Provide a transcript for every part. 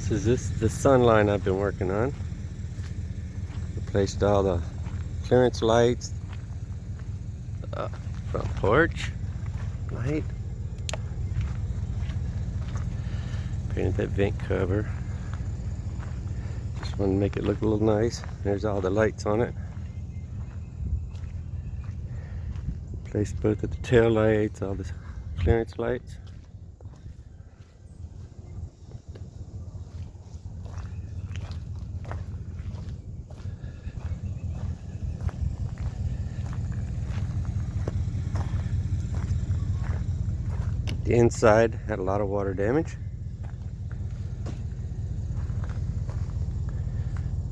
This is the Sunline I've been working on. Replaced all the clearance lights, front porch light, painted that vent cover. Just wanted to make it look a little nice. There's all the lights on it. Replaced both of the tail lights, all the clearance lights. The inside had a lot of water damage.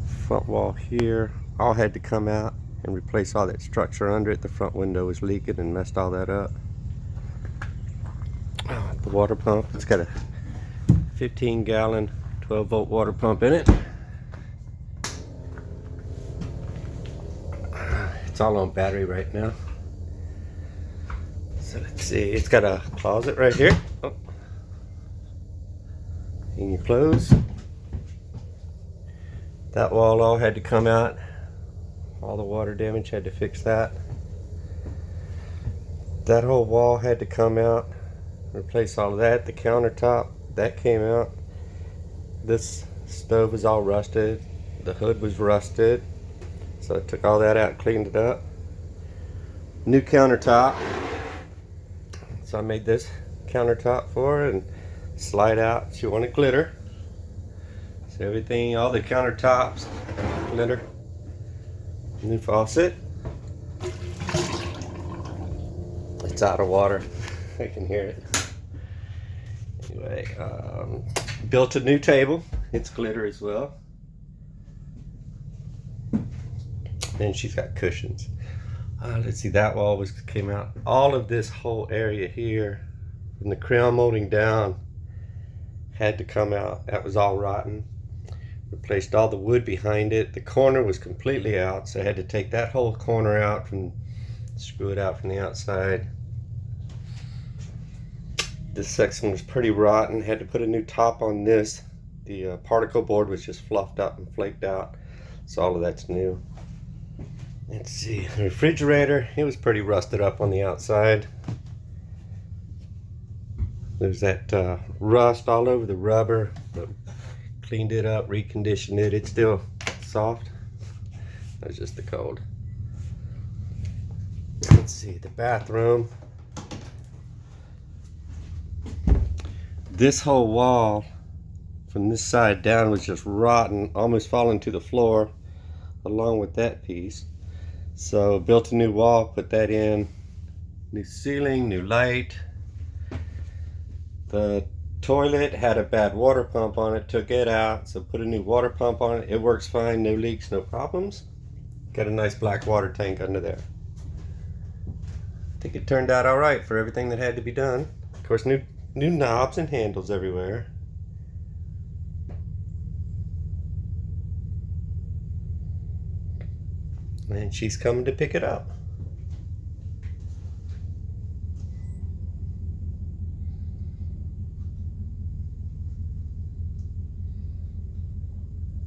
Front wall here all had to come out and replace all that structure under it. The front window was leaking and messed all that up. The water pump, it's got a 15-gallon 12-volt water pump in it. It's all on battery right now. So let's see, it's got a closet right here. Oh. In your clothes. That wall all had to come out. All the water damage, had to fix that. That whole wall had to come out. Replace all of that. The countertop, that came out. This stove is all rusted. The hood was rusted. So I took all that out, cleaned it up. New countertop. So I made this countertop for her and slide out. She wanted glitter. So everything, all the countertops, glitter. New faucet. It's out of water. I can hear it. Anyway, built a new table. It's glitter as well. And she's got cushions. Let's see, that wall came out. All of this whole area here, from the crown molding down, had to come out. That was all rotten. Replaced all the wood behind it. The corner was completely out, so I had to take that whole corner out and screw it out from the outside. This section was pretty rotten. Had to put a new top on this. The particle board was just fluffed up and flaked out, so all of that's new. Let's see, the refrigerator, it was pretty rusted up on the outside. There's that rust all over the rubber, but cleaned it up, reconditioned it. It's still soft. That's just the cold. Let's see, the bathroom. This whole wall from this side down was just rotten, almost falling to the floor along with that piece. So built a new wall, put that in. New ceiling, new light. The toilet had a bad water pump on it, took it out, so put a new water pump on it. It works fine, no leaks, no problems. Got a nice black water tank under there. I think it turned out all right for everything that had to be done. Of course, new knobs and handles everywhere. And she's coming to pick it up.